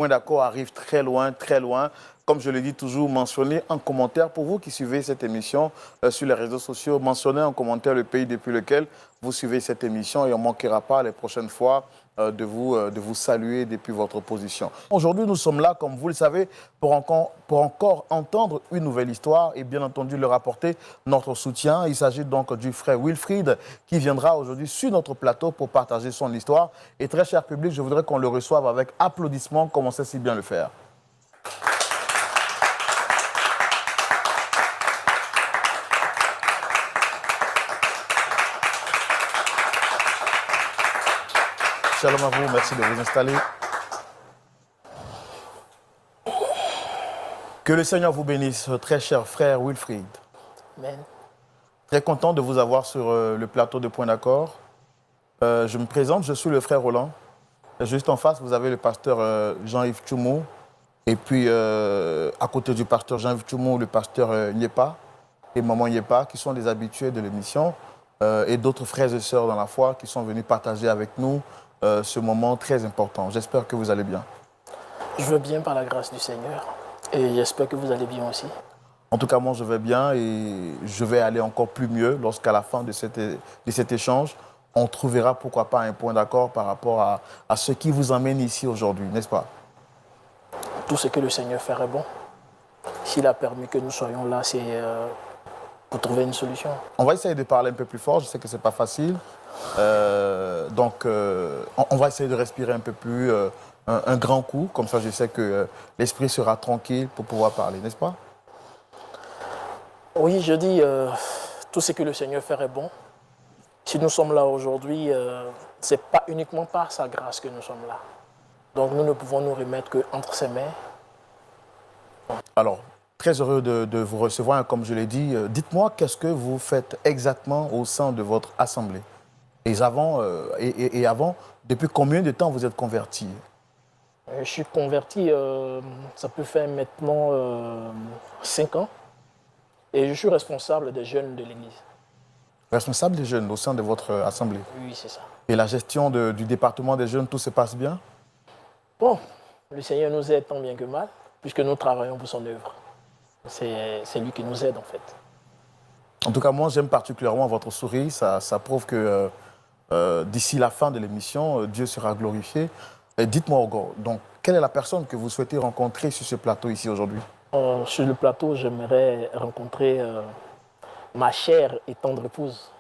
Point d'accord arrive très loin, très loin. Comme je le dis toujours, mentionnez en commentaire, pour vous qui suivez cette émission sur les réseaux sociaux, mentionnez en commentaire le pays depuis lequel vous suivez cette émission et on ne manquera pas les prochaines fois de vous saluer depuis votre position. Aujourd'hui, nous sommes là, comme vous le savez, pour encore entendre une nouvelle histoire et bien entendu leur apporter notre soutien. Il s'agit donc du frère Wilfried qui viendra aujourd'hui sur notre plateau pour partager son histoire. Et très cher public, je voudrais qu'on le reçoive avec applaudissements, comme on sait si bien le faire. Shalom à vous, merci de vous installer. Que le Seigneur vous bénisse, très cher frère Wilfried. Amen. Très content de vous avoir sur le plateau de Point d'accord. Je me présente, je suis le frère Roland. Juste en face, vous avez le pasteur Jean-Yves Tchoumou. Et puis, à côté du pasteur Jean-Yves Tchoumou, le pasteur Nyepa et maman Nyepa, qui sont des habitués de l'émission, et d'autres frères et sœurs dans la foi qui sont venus partager avec nous ce moment très important. J'espère que vous allez bien. Je veux bien par la grâce du Seigneur et j'espère que vous allez bien aussi. En tout cas, moi, je vais bien et je vais aller encore plus mieux lorsqu'à la fin de cet échange, on trouvera pourquoi pas un point d'accord par rapport à ce qui vous emmène ici aujourd'hui, n'est-ce pas? Tout ce que le Seigneur ferait bon. S'il a permis que nous soyons là, c'est pour trouver une solution. On va essayer de parler un peu plus fort, je sais que ce n'est pas facile. Donc, on va essayer de respirer un peu plus, un grand coup, comme ça je sais que l'esprit sera tranquille pour pouvoir parler, n'est-ce pas? Oui, je dis tout ce que le Seigneur ferait bon. Si nous sommes là aujourd'hui, ce n'est pas uniquement par sa grâce que nous sommes là. Donc nous ne pouvons nous remettre qu'entre ses mains. Alors, très heureux de vous recevoir, comme je l'ai dit. Dites-moi, qu'est-ce que vous faites exactement au sein de votre assemblée? Et avant, depuis combien de temps vous êtes converti? Je suis converti, ça peut faire maintenant 5 ans. Et je suis responsable des jeunes de l'Église. Responsable des jeunes au sein de votre assemblée? Oui, c'est ça. Et la gestion du département des jeunes, tout se passe bien? Bon, le Seigneur nous aide tant bien que mal, puisque nous travaillons pour son œuvre. C'est lui qui nous aide en fait. En tout cas, moi j'aime particulièrement votre sourire. Ça prouve que d'ici la fin de l'émission, Dieu sera glorifié. Dites-moi, donc, quelle est la personne que vous souhaitez rencontrer sur ce plateau ici aujourd'hui? Sur le plateau, j'aimerais rencontrer ma chère et tendre épouse.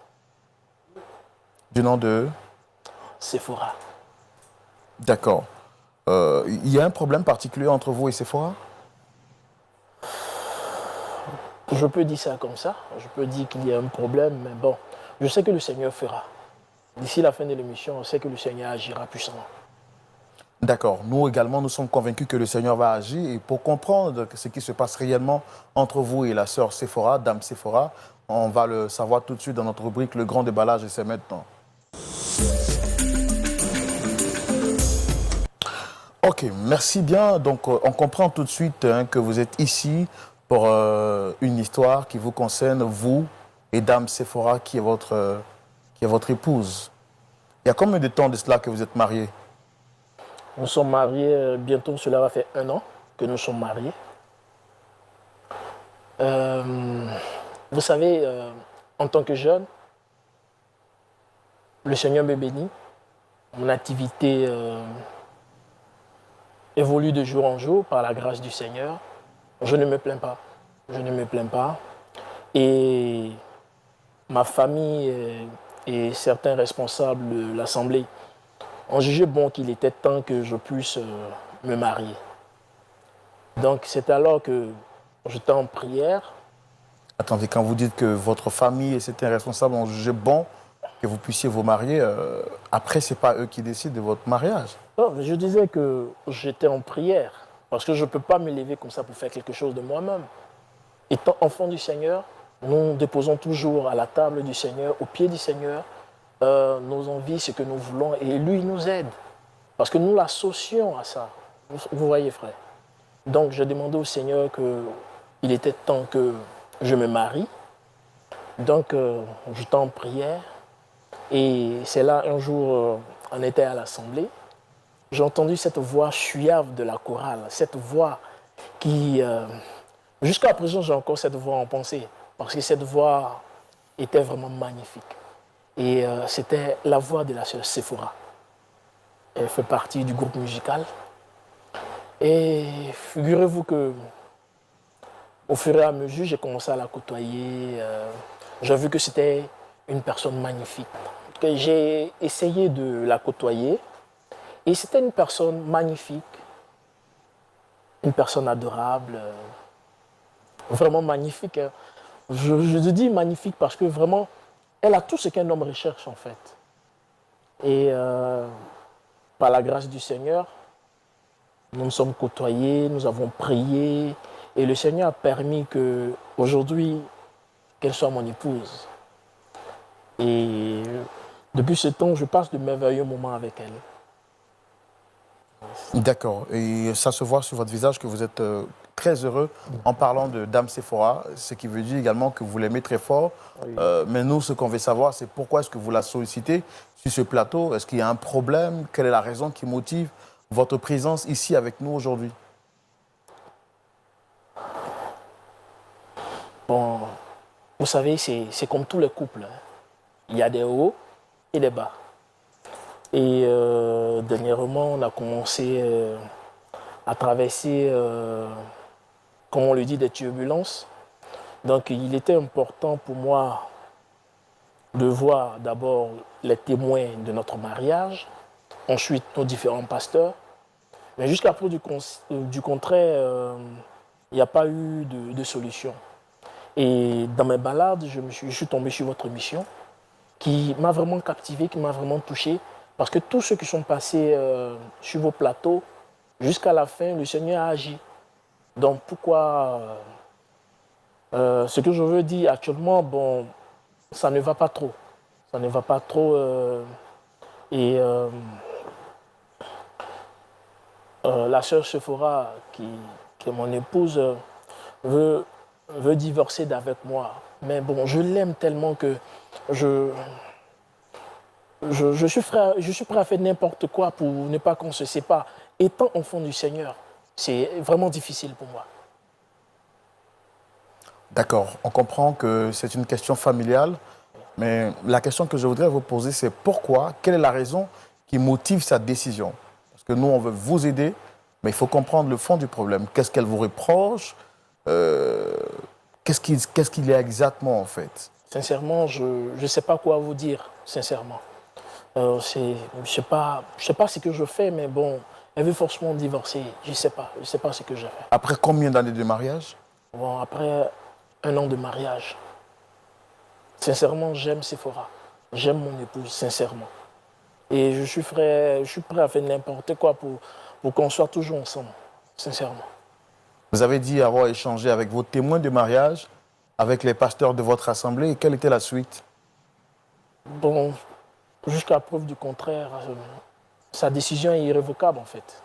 Du nom de? Sephora. D'accord. Il y a un problème particulier entre vous et Sephora? Je peux dire ça comme ça. Je peux dire qu'il y a un problème, mais bon, je sais que le Seigneur fera. D'ici la fin de l'émission, on sait que le Seigneur agira puissamment. D'accord. Nous également, nous sommes convaincus que le Seigneur va agir. Et pour comprendre ce qui se passe réellement entre vous et la sœur Sephora, Dame Sephora, on va le savoir tout de suite dans notre rubrique Le Grand Déballage, et c'est maintenant. Ok, merci bien. Donc, on comprend tout de suite que vous êtes ici pour une histoire qui vous concerne, vous et Dame Sephora, qui est votre épouse. Il y a combien de temps de cela que vous êtes mariés? Nous sommes mariés, bientôt cela va faire 1 an que nous sommes mariés. Vous savez, en tant que jeune, le Seigneur me bénit. Mon activité évolue de jour en jour par la grâce du Seigneur. Je ne me plains pas. Je ne me plains pas. Et ma famille et certains responsables de l'Assemblée ont jugé bon qu'il était temps que je puisse me marier. Donc c'est alors que j'étais en prière. Attendez, quand vous dites que votre famille et certains responsables ont jugé bon que vous puissiez vous marier, après, ce n'est pas eux qui décident de votre mariage. Non, je disais que j'étais en prière, parce que je ne peux pas me lever comme ça pour faire quelque chose de moi-même. Étant enfant du Seigneur, nous déposons toujours à la table du Seigneur, au pied du Seigneur, nos envies, ce que nous voulons, et lui nous aide. Parce que nous l'associons à ça. Vous voyez, frère. Donc, j'ai demandé au Seigneur qu'il était temps que je me marie. Donc, j'étais en prière. Et c'est là, un jour, on était à l'Assemblée. j'ai entendu cette voix suave de la chorale, cette voix qui, jusqu'à présent, j'ai encore cette voix en pensée, parce que cette voix était vraiment magnifique. Et c'était la voix de la sœur Sephora. Elle fait partie du groupe musical. Et figurez-vous que au fur et à mesure, j'ai commencé à la côtoyer. J'ai vu que c'était une personne magnifique. J'ai essayé de la côtoyer. Et c'était une personne magnifique, une personne adorable, vraiment magnifique. Je dis magnifique parce que vraiment, elle a tout ce qu'un homme recherche en fait. Et par la grâce du Seigneur, nous nous sommes côtoyés, nous avons prié. Et le Seigneur a permis que aujourd'hui qu'elle soit mon épouse. Et depuis ce temps, je passe de merveilleux moments avec elle. D'accord. Et ça se voit sur votre visage que vous êtes très heureux en parlant de Dame Sephora, ce qui veut dire également que vous l'aimez très fort. Oui. Mais nous, ce qu'on veut savoir, c'est pourquoi est-ce que vous la sollicitez sur ce plateau? Est-ce qu'il y a un problème? Quelle est la raison qui motive votre présence ici avec nous aujourd'hui? Bon, vous savez, c'est comme tous les couples, hein. Il y a des hauts et des bas. Et dernièrement, on a commencé à traverser, comme on le dit, des turbulences. Donc, il était important pour moi de voir d'abord les témoins de notre mariage, ensuite nos différents pasteurs. Mais jusqu'à preuve du contraire, il n'y a pas eu de solution. Et dans mes balades, je suis tombé sur votre émission qui m'a vraiment captivé, qui m'a vraiment touché. Parce que tous ceux qui sont passés sur vos plateaux, jusqu'à la fin, le Seigneur a agi. Donc pourquoi ce que je veux dire actuellement, bon, ça ne va pas trop. Ça ne va pas trop. Et la sœur Sephora, qui est mon épouse, veut divorcer d'avec moi. Mais bon, je l'aime tellement que je suis prêt à faire n'importe quoi pour ne pas qu'on se sépare. Étant enfant du Seigneur, c'est vraiment difficile pour moi. D'accord. On comprend que c'est une question familiale, mais la question que je voudrais vous poser, c'est pourquoi, quelle est la raison qui motive sa décision? Parce que nous, on veut vous aider, mais il faut comprendre le fond du problème. Qu'est-ce qu'elle vous reproche? Qu'est-ce qu'il y a exactement, en fait? Sincèrement, je ne sais pas quoi vous dire, sincèrement. Je ne sais pas ce que je fais, mais bon, elle veut forcément divorcer. Je ne sais pas ce que je fais. Après combien d'années de mariage? Bon, après 1 an de mariage, sincèrement, j'aime Sephora. J'aime mon épouse, sincèrement. Et je suis prêt à faire n'importe quoi pour qu'on soit toujours ensemble, sincèrement. Vous avez dit avoir échangé avec vos témoins de mariage, avec les pasteurs de votre assemblée. Et quelle était la suite? Bon, jusqu'à preuve du contraire, sa décision est irrévocable en fait.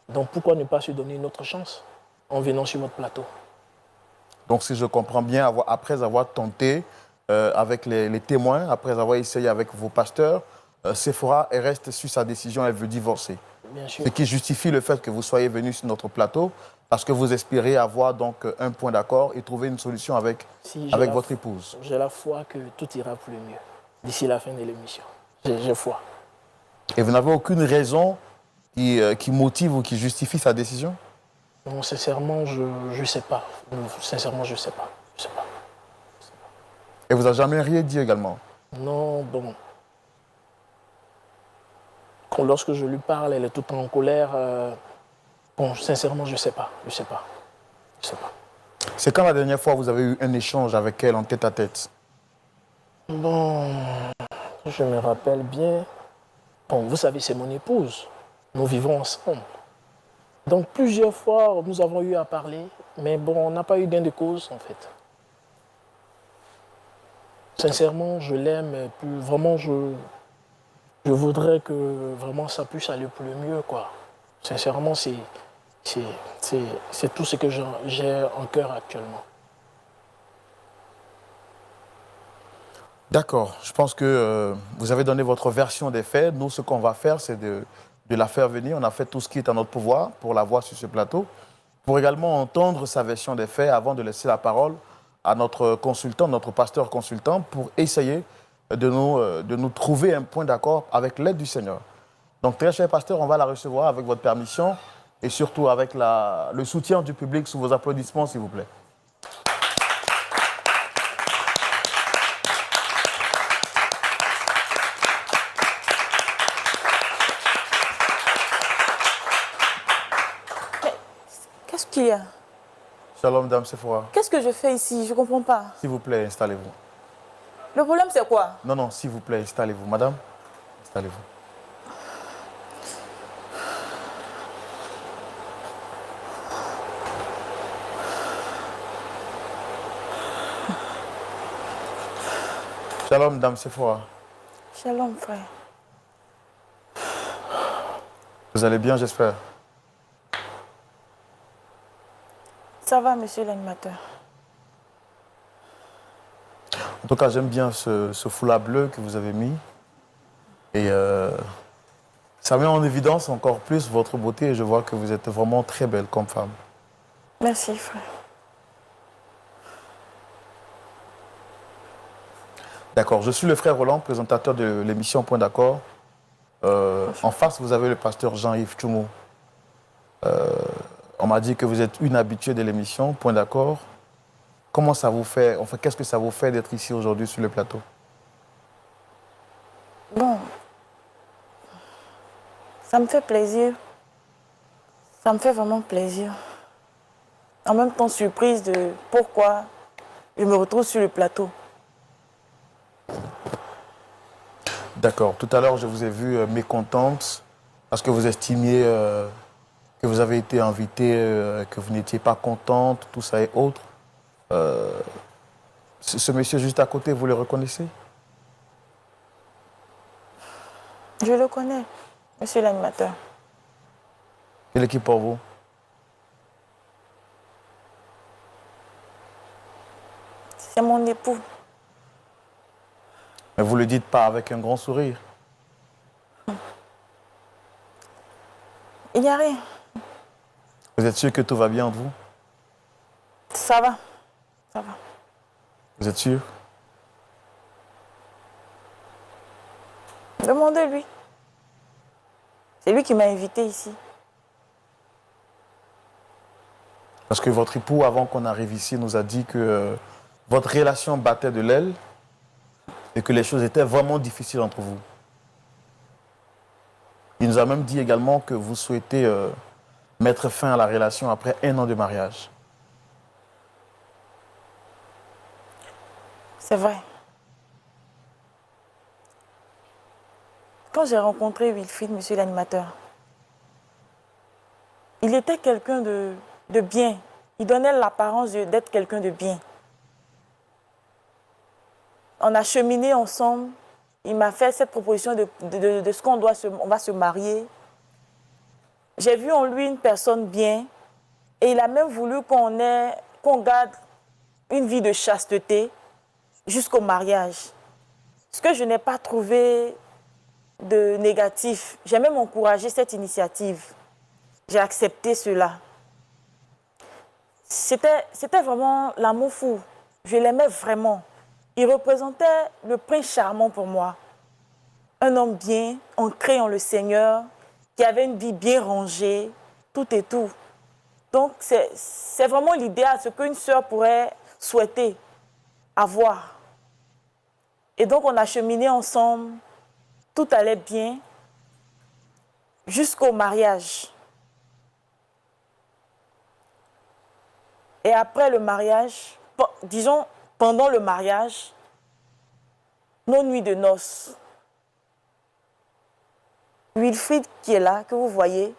Donc pourquoi ne pas se donner une autre chance en venant sur votre plateau? Donc si je comprends bien, après avoir tenté avec les témoins, après avoir essayé avec vos pasteurs, Sephora elle reste sur sa décision, elle veut divorcer. Bien sûr. Ce qui justifie le fait que vous soyez venu sur notre plateau, parce que vous espérez avoir donc un point d'accord et trouver une solution avec votre épouse. J'ai la foi que tout ira pour le mieux d'ici la fin de l'émission. J'ai foi. Et vous n'avez aucune raison qui motive ou qui justifie sa décision? Non, sincèrement, je ne sais pas. Sincèrement, je ne sais pas. Je sais pas. Et vous n'avez jamais rien dit également? Non, bon. Lorsque je lui parle, elle est tout en colère. Bon, sincèrement, je ne sais pas. Je sais pas. Je sais pas. C'est quand la dernière fois vous avez eu un échange avec elle en tête-à-tête? Bon, je me rappelle bien. Bon, vous savez, c'est mon épouse. Nous vivons ensemble. Donc, plusieurs fois, nous avons eu à parler, mais bon, on n'a pas eu gain de cause, en fait. Sincèrement, je l'aime, et puis vraiment, je voudrais que vraiment ça puisse aller pour le mieux, quoi. Sincèrement, c'est tout ce que j'ai en cœur actuellement. D'accord. Je pense que vous avez donné votre version des faits. Nous, ce qu'on va faire, c'est de de la faire venir. On a fait tout ce qui est à notre pouvoir pour la voir sur ce plateau, pour également entendre sa version des faits avant de laisser la parole à notre consultant, notre pasteur consultant, pour essayer de nous trouver un point d'accord avec l'aide du Seigneur. Donc, très cher pasteur, on va la recevoir avec votre permission et surtout avec le soutien du public sous vos applaudissements, s'il vous plaît. Qu'est-ce qu'il y a? Shalom, Dame Sephora. Qu'est-ce que je fais ici? Je ne comprends pas. S'il vous plaît, installez-vous. Le problème, c'est quoi? Non, non, s'il vous plaît, installez-vous. Madame, installez-vous. Shalom, Dame Sephora. Shalom, frère. Vous allez bien, j'espère. Ça va, monsieur l'animateur? En tout cas, j'aime bien ce foulard bleu que vous avez mis. Et ça met en évidence encore plus votre beauté. Et je vois que vous êtes vraiment très belle comme femme. Merci, frère. D'accord, je suis le frère Roland, présentateur de l'émission Point d'accord. En face, vous avez le pasteur Jean-Yves Tchoumou. On m'a dit que vous êtes une habituée de l'émission Point d'accord. Comment ça vous fait, enfin, qu'est-ce que ça vous fait d'être ici aujourd'hui sur le plateau? Bon, ça me fait plaisir. Ça me fait vraiment plaisir. En même temps, surprise de pourquoi je me retrouve sur le plateau. D'accord. Tout à l'heure, je vous ai vu mécontente parce que vous estimiez que vous avez été invitée, que vous n'étiez pas contente, tout ça et autres. Ce monsieur juste à côté, vous le reconnaissez? Je le connais, monsieur l'animateur. Quelle équipe pour vous? C'est mon époux. Mais vous ne le dites pas avec un grand sourire. Il n'y a rien. Vous êtes sûr que tout va bien entre vous? Ça va. Ça va. Vous êtes sûr? Demandez-lui. C'est lui qui m'a invité ici. Parce que votre époux, avant qu'on arrive ici, nous a dit que votre relation battait de l'aile et que les choses étaient vraiment difficiles entre vous. Il nous a même dit également que vous souhaitez mettre fin à la relation après 1 an de mariage. C'est vrai. Quand j'ai rencontré Wilfried, monsieur l'animateur, il était quelqu'un de bien. Il donnait l'apparence d'être quelqu'un de bien. On a cheminé ensemble. Il m'a fait cette proposition de ce qu'on va se marier. J'ai vu en lui une personne bien. Et il a même voulu qu'on garde une vie de chasteté jusqu'au mariage. Ce que je n'ai pas trouvé de négatif. J'ai même encouragé cette initiative. J'ai accepté cela. C'était vraiment l'amour fou. Je l'aimais vraiment. Il représentait le prince charmant pour moi. Un homme bien, ancré en le Seigneur, qui avait une vie bien rangée, tout et tout. Donc, c'est vraiment l'idéal, ce qu'une sœur pourrait souhaiter avoir. Et donc, on a cheminé ensemble, tout allait bien, jusqu'au mariage. Et après le mariage, disons, pendant le mariage, nos nuits de noces, Wilfried qui est là, que vous voyez,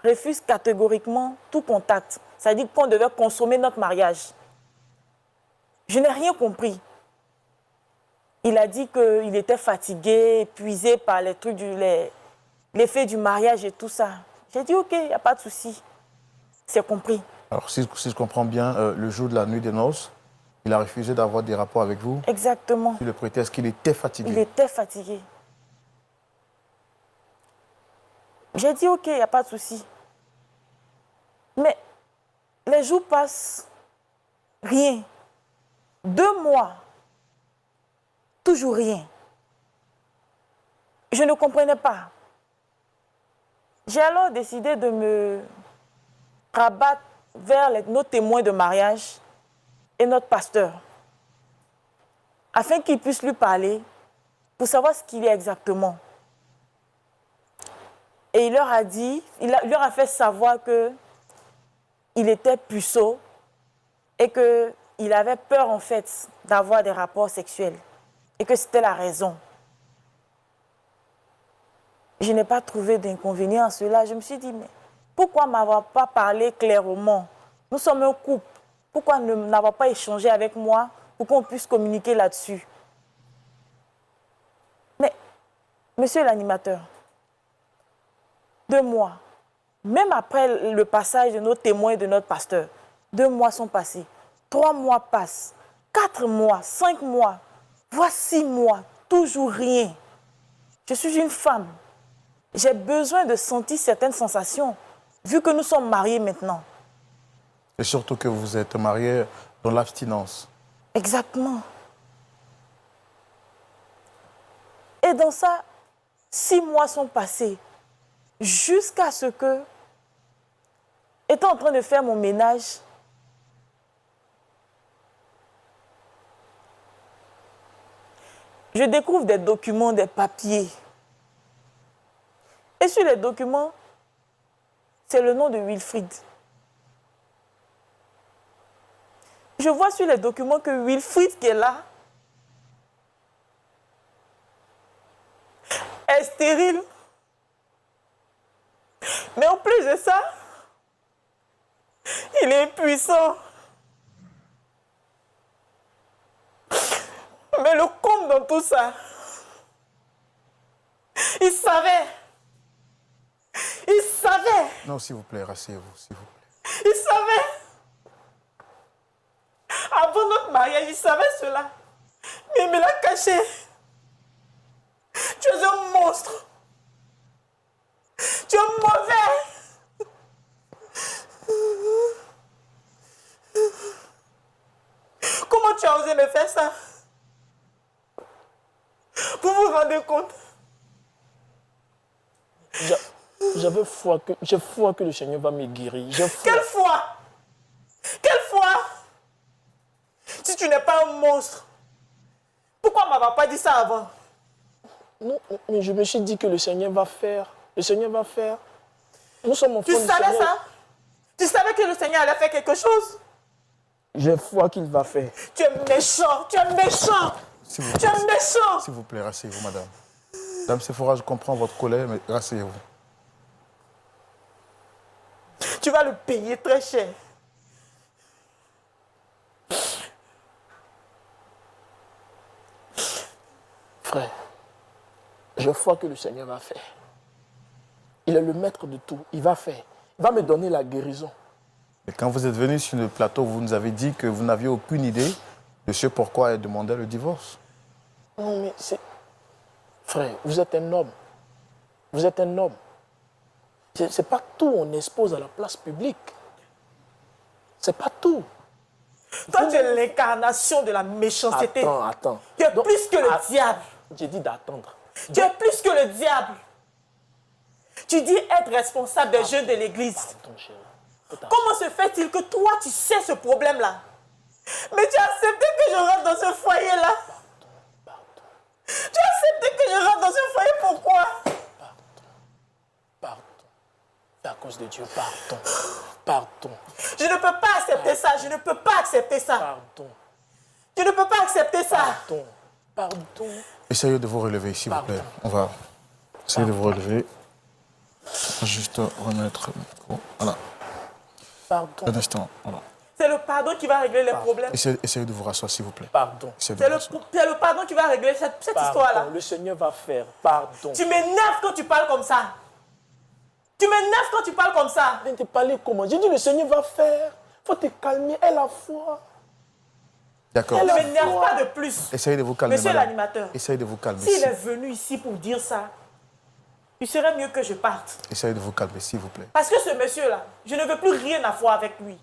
refuse catégoriquement tout contact. Ça dit qu'on devait consommer notre mariage. Je n'ai rien compris. Il a dit qu'il était fatigué, épuisé par les trucs, l'effet du mariage et tout ça. J'ai dit, ok, il n'y a pas de souci. C'est compris. Alors, si je comprends bien, le jour de la nuit des noces, il a refusé d'avoir des rapports avec vous. Exactement. Sous le prétexte qu'il était fatigué. Il était fatigué. J'ai dit, ok, il n'y a pas de souci. Mais les jours passent, rien. 2 mois, toujours rien. Je ne comprenais pas. J'ai alors décidé de me rabattre vers nos témoins de mariage et notre pasteur, afin qu'ils puissent lui parler pour savoir ce qu'il y a exactement. Et il leur a dit, il leur a fait savoir qu'il était puceau et qu'il avait peur en fait d'avoir des rapports sexuels et que c'était la raison. Je n'ai pas trouvé d'inconvénient à cela. Je me suis dit, mais pourquoi ne m'avoir pas parlé clairement? Nous sommes un couple. Pourquoi n'avoir pas échangé avec moi pour qu'on puisse communiquer là-dessus? Mais, monsieur l'animateur, 2 mois, même après le passage de nos témoins et de notre pasteur, 2 mois sont passés, 3 mois passent, 4 mois, 5 mois, voire 6 mois, toujours rien. Je suis une femme. J'ai besoin de sentir certaines sensations, vu que nous sommes mariés maintenant. Et surtout que vous êtes mariés dans l'abstinence. Exactement. Et dans ça, 6 mois sont passés, jusqu'à ce que, étant en train de faire mon ménage, je découvre des documents, des papiers. Et sur les documents, c'est le nom de Wilfried. Je vois sur les documents que Wilfried qui est là est stérile. Mais en plus de ça, il est impuissant. Mais le comble dans tout ça, il savait. Il savait. Non, s'il vous plaît, rasseyez-vous, s'il vous plaît. Il savait. Avant notre mariage, il savait cela. Mais il me l'a caché. Tu es un monstre. Tu es mauvais. Comment tu as osé me faire ça? Vous vous rendez compte? J'ai foi que le Seigneur va me guérir. Quelle foi? Quelle foi? Si tu n'es pas un monstre, pourquoi ne m'avoir pas dit ça avant? Non, mais je me suis dit que le Seigneur va faire. Le Seigneur va faire. Nous sommes enfants Tu du savais Seigneur. ça? Tu savais que le Seigneur allait faire quelque chose? J'ai foi qu'il va faire. Tu es méchant, tu es méchant. Tu es méchant. S'il vous plaît, rasseyez-vous, madame. Dame Sephora, je comprends votre colère, mais rasseyez-vous. Tu vas le payer très cher. Frère, je crois que le Seigneur va faire. Il est le maître de tout. Il va faire. Il va me donner la guérison. Et quand vous êtes venu sur le plateau, vous nous avez dit que vous n'aviez aucune idée de ce pourquoi elle demandait le divorce. Non, mais c'est... Frère, vous êtes un homme. Vous êtes un homme. C'est pas tout on expose à la place publique. C'est pas tout. Toi, tu es l'incarnation de la méchanceté. Attends. Tu es plus que le diable. J'ai dit d'attendre. Tu es plus que le diable. Tu dis être responsable des jeunes de l'église. Pardon, chérie. Comment se fait-il que toi, tu sais ce problème-là? Mais tu as accepté que je rentre dans ce foyer-là. Tu as accepté que je rentre dans ce foyer, pourquoi? Pardon. C'est à cause de Dieu. Pardon. Je ne peux pas accepter ça. Je ne peux pas accepter ça. Pardon. Je ne peux pas accepter ça. Pardon. Essayez de vous relever, s'il vous plaît. On va essayer de vous relever. Juste remettre le micro. Voilà. Pardon. Un instant. Voilà. C'est le pardon qui va régler les problèmes. Essayez de vous rasseoir, s'il vous plaît. Pardon. Essayez de C'est vous rasseoir. le pardon qui va régler cette histoire-là. Le Seigneur va faire. Pardon. Tu m'énerves quand tu parles comme ça. Tu m'énerves quand tu parles comme ça. Viens te parler comment? J'ai dit le Seigneur va faire. Faut te calmer. Elle a foi. D'accord. Ne m'énerve pas de plus. Essayez de vous calmer, Monsieur madame. l'animateur, Essayez de vous calmer. s'il est venu ici pour dire ça, il serait mieux que je parte. Essayez de vous calmer, s'il vous plaît. Parce que ce monsieur-là, je ne veux plus rien avoir avec lui.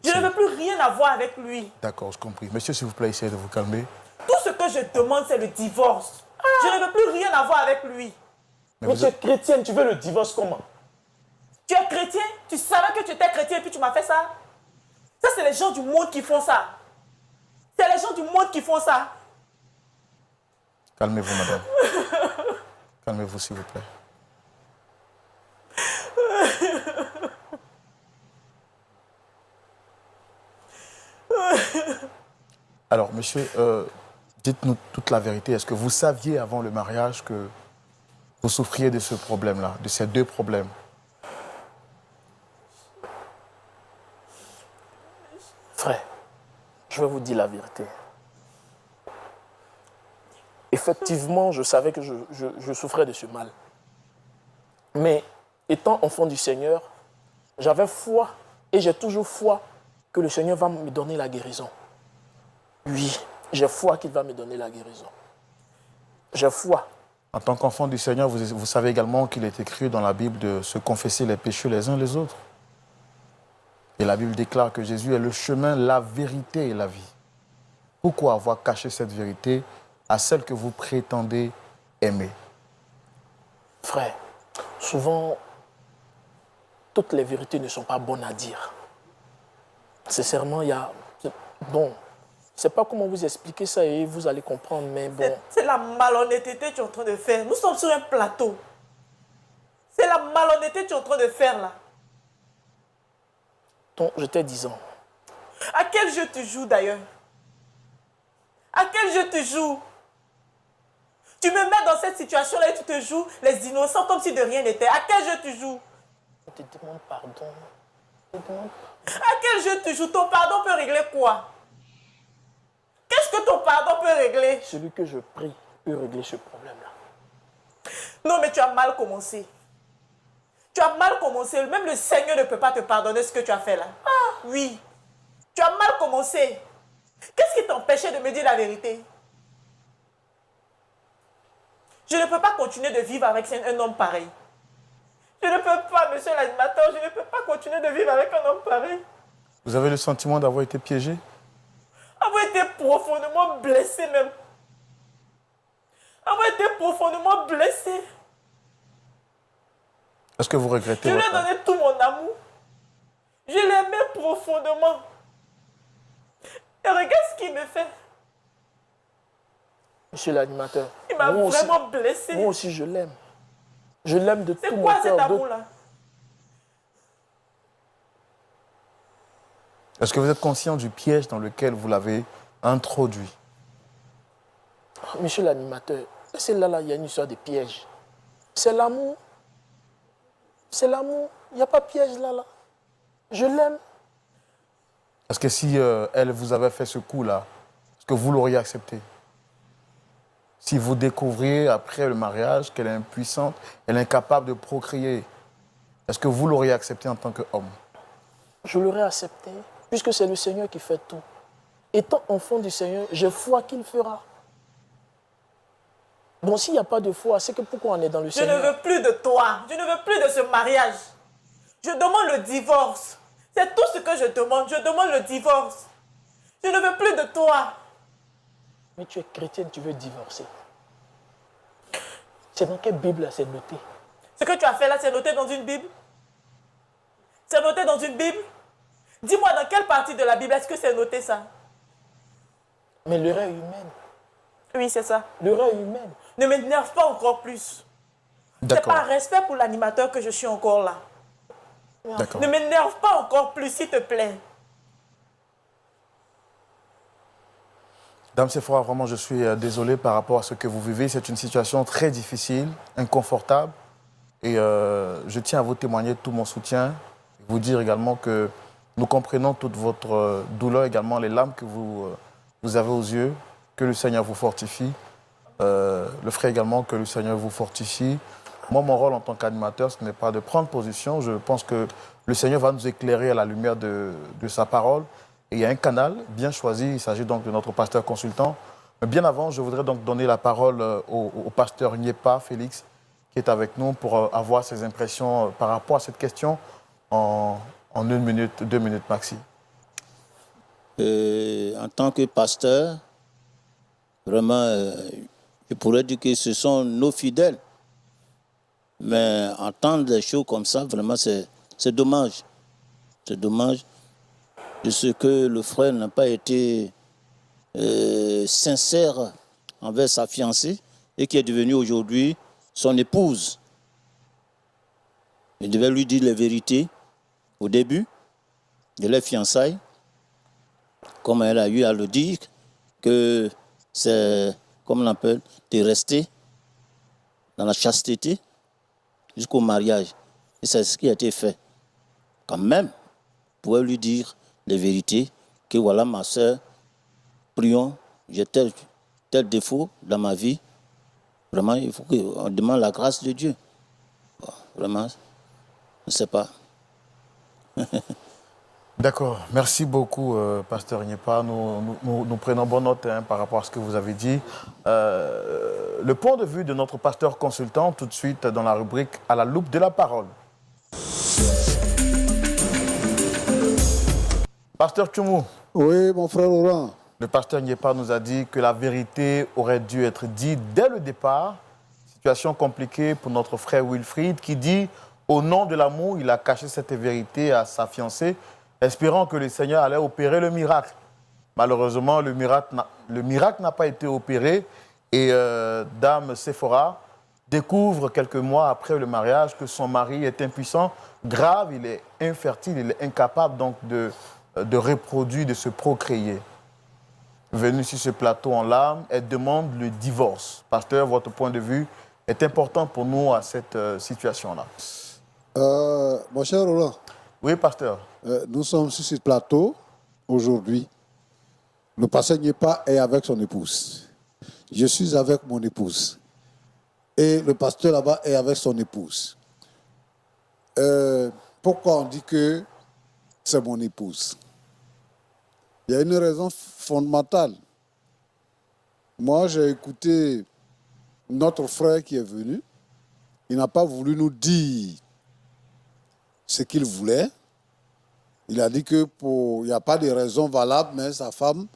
Je ne veux plus rien avoir avec lui. D'accord, je comprends. Monsieur, s'il vous plaît, essayez de vous calmer. Tout ce que je demande, c'est le divorce. Je ne veux plus rien avoir avec lui. Mais tu es chrétienne, tu veux le divorce comment? Tu es chrétien? Tu savais que tu étais chrétien et puis tu m'as fait ça? Ça, c'est les gens du monde qui font ça. C'est les gens du monde qui font ça. Calmez-vous, madame. Calmez-vous, s'il vous plaît. Alors, monsieur, dites-nous toute la vérité. Est-ce que vous saviez avant le mariage que vous souffriez de ce problème-là, de ces deux problèmes? Frère, je vais vous dire la vérité. Effectivement, je savais que je souffrais de ce mal. Mais étant enfant du Seigneur, j'avais foi et j'ai toujours foi que le Seigneur va me donner la guérison. Oui, j'ai foi qu'il va me donner la guérison. J'ai foi. En tant qu'enfant du Seigneur, vous savez également qu'il est écrit dans la Bible de se confesser les péchés les uns les autres. Et la Bible déclare que Jésus est le chemin, la vérité et la vie. Pourquoi avoir caché cette vérité à celle que vous prétendez aimer? Frère, souvent, toutes les vérités ne sont pas bonnes à dire. Sincèrement, il y a... Bon, je ne sais pas comment vous expliquer ça et vous allez comprendre, mais bon... C'est la malhonnêteté que tu es en train de faire. Nous sommes sur un plateau. C'est la malhonnêteté que tu es en train de faire là. Je t'ai 10 ans. À quel jeu tu joues d'ailleurs? À quel jeu tu joues? Tu me mets dans cette situation-là et tu te joues les innocents comme si de rien n'était. À quel jeu tu joues? Je te demande pardon. À quel jeu tu joues? Ton pardon peut régler quoi? Qu'est-ce que ton pardon peut régler? Celui que je prie peut régler ce problème-là. Non, mais tu as mal commencé. Tu as mal commencé. Même le Seigneur ne peut pas te pardonner ce que tu as fait là. Ah, oui. Tu as mal commencé. Qu'est-ce qui t'empêchait de me dire la vérité? Je ne peux pas continuer de vivre avec un homme pareil. Je ne peux pas, monsieur l'animateur, je ne peux pas continuer de vivre avec un homme pareil. Vous avez le sentiment d'avoir été piégé? Avoir été profondément blessé même. Avoir été profondément blessé. Est-ce que vous regrettez Je lui ai donné tout mon amour. Je l'aimais profondément. Et regarde ce qu'il me fait. Monsieur l'animateur, Il m'a vraiment blessé. Moi aussi, je l'aime. Je l'aime de tout mon cœur. C'est quoi cet amour-là? Est-ce que vous êtes conscient du piège dans lequel vous l'avez introduit? Monsieur l'animateur, c'est là, il y a une histoire de piège. C'est l'amour. C'est l'amour. Il n'y a pas de piège là. Je l'aime. Est-ce que si elle vous avait fait ce coup-là, est-ce que vous l'auriez accepté? Si vous découvriez après le mariage qu'elle est impuissante, elle est incapable de procréer, est-ce que vous l'auriez accepté en tant qu'homme? Je l'aurais accepté, puisque c'est le Seigneur qui fait tout. Étant enfant du Seigneur, j'ai foi qu'il fera. Bon, s'il n'y a pas de foi, c'est que pourquoi on est dans le Seigneur? Je ne veux plus de toi. Je ne veux plus de ce mariage. Je demande le divorce. C'est tout ce que je demande. Je demande le divorce. Je ne veux plus de toi. Mais tu es chrétienne, tu veux divorcer. C'est dans quelle Bible là, c'est noté? Ce que tu as fait là, c'est noté dans une Bible? C'est noté dans une Bible? Dis-moi dans quelle partie de la Bible est-ce que c'est noté ça? Mais l'erreur humaine. Oui, c'est ça. L'erreur humaine. Ne m'énerve pas encore plus. C'est par respect pour l'animateur que je suis encore là. Ne m'énerve pas encore plus, s'il te plaît. Dame Sephora, vraiment, je suis désolé par rapport à ce que vous vivez. C'est une situation très difficile, inconfortable. Et je tiens à vous témoigner tout mon soutien. Vous dire également que nous comprenons toute votre douleur, également les larmes que vous avez aux yeux. Que le Seigneur vous fortifie. Le frère également, que le Seigneur vous fortifie. Moi, mon rôle en tant qu'animateur, ce n'est pas de prendre position. Je pense que le Seigneur va nous éclairer à la lumière de sa parole. Et il y a un canal bien choisi. Il s'agit donc de notre pasteur consultant. Mais bien avant, je voudrais donc donner la parole au pasteur Niepa Félix, qui est avec nous pour avoir ses impressions par rapport à cette question en 1 minute, 2 minutes maxi. En tant que pasteur, vraiment, je pourrais dire que ce sont nos fidèles. Mais entendre des choses comme ça, vraiment, c'est dommage. C'est dommage de ce que le frère n'a pas été sincère envers sa fiancée et qui est devenue aujourd'hui son épouse. Il devait lui dire les vérités au début de leur fiançailles, comme elle a eu à le dire, que c'est, comme on l'appelle, de rester dans la chasteté jusqu'au mariage. Et c'est ce qui a été fait. Quand même, vous pouvez lui dire les vérités, que voilà ma soeur, prions, j'ai tel défaut dans ma vie. Vraiment, il faut qu'on demande la grâce de Dieu. Bon, vraiment, je ne sais pas. D'accord. Merci beaucoup, Pasteur Nyepa. Nous prenons bonne note par rapport à ce que vous avez dit. Le point de vue de notre pasteur consultant, tout de suite dans la rubrique « À la loupe de la parole ». Pasteur Tchoumou. Oui, mon frère Laurent. Le pasteur Nyepa nous a dit que la vérité aurait dû être dite dès le départ. Situation compliquée pour notre frère Wilfried qui dit au nom de l'amour, il a caché cette vérité à sa fiancée, espérant que le Seigneur allait opérer le miracle. Malheureusement, le miracle n'a pas été opéré et Dame Sephora découvre quelques mois après le mariage que son mari est impuissant, grave, il est infertile, il est incapable donc de reproduire, de se procréer. Venue sur ce plateau en larmes, elle demande le divorce. Pasteur, votre point de vue est important pour nous à cette situation-là. Mon cher Roland. Oui, pasteur. Nous sommes sur ce plateau aujourd'hui. Le pasteur Nyepa est avec son épouse. Je suis avec mon épouse. Et le pasteur là-bas est avec son épouse. Pourquoi on dit que c'est mon épouse? Il y a une raison fondamentale. Moi, j'ai écouté notre frère qui est venu. Il n'a pas voulu nous dire ce qu'il voulait. Il a dit que il n'y a pas de raison valable, mais sa femme